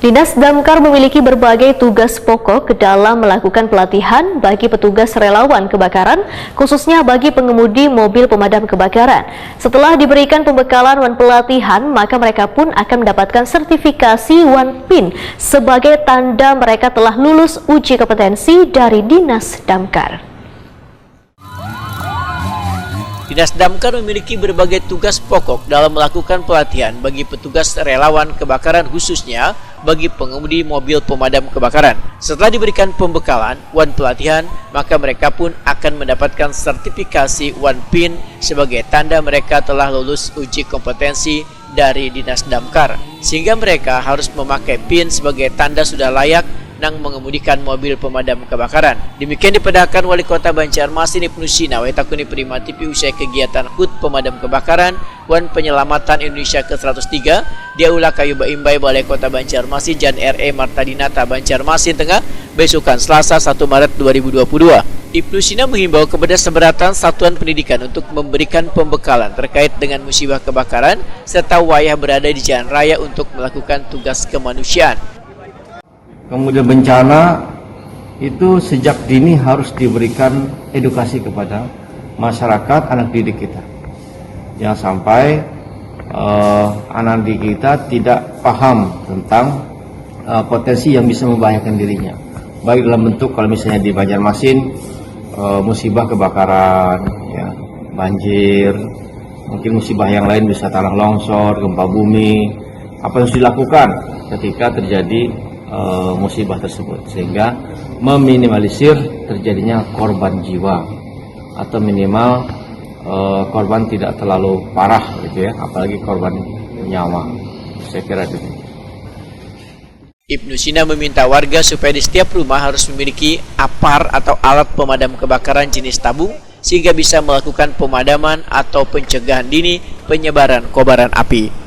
Dinas Damkar memiliki berbagai tugas pokok dalam melakukan pelatihan bagi petugas relawan kebakaran, khususnya bagi pengemudi mobil pemadam kebakaran. Setelah diberikan pembekalan dan pelatihan, maka mereka pun akan mendapatkan sertifikasi One Pin sebagai tanda mereka telah lulus uji kompetensi dari Dinas Damkar. Dinas Damkar memiliki berbagai tugas pokok dalam melakukan pelatihan bagi petugas relawan kebakaran, khususnya bagi pengemudi mobil pemadam kebakaran. Setelah diberikan pembekalan One pelatihan, maka mereka pun akan mendapatkan sertifikasi One Pin sebagai tanda mereka telah lulus uji kompetensi dari Dinas Damkar, sehingga mereka harus memakai PIN sebagai tanda sudah layak nang mengemudikan mobil pemadam kebakaran. Demikian dipedakan Wali Kota Banjarmasin Ibnu Sina wetakuni prima TV usai kegiatan HUT pemadam kebakaran Wan Penyelamatan Indonesia ke-103 di Aula Kayu Baimbai Balai Kota Banjarmasin Jan R.E. Martadinata Banjarmasin Tengah besokan Selasa 1 Maret 2022. Ibnu Sina menghimbau kepada seberatan satuan pendidikan untuk memberikan pembekalan terkait dengan musibah kebakaran serta wayah berada di jalan raya untuk melakukan tugas kemanusiaan. Kemudian bencana itu sejak dini harus diberikan edukasi kepada masyarakat, anak didik kita. Jangan sampai anak didik kita tidak paham tentang potensi yang bisa membahayakan dirinya. Baik dalam bentuk kalau misalnya di Banjarmasin musibah kebakaran, ya, banjir, mungkin musibah yang lain bisa tanah longsor, gempa bumi. Apa yang harus dilakukan ketika terjadi musibah tersebut, sehingga meminimalisir terjadinya korban jiwa atau minimal korban tidak terlalu parah gitu ya, apalagi korban nyawa. Saya kira itu. Ibnu Sina meminta warga supaya di setiap rumah harus memiliki APAR atau alat pemadam kebakaran jenis tabung sehingga bisa melakukan pemadaman atau pencegahan dini penyebaran kobaran api.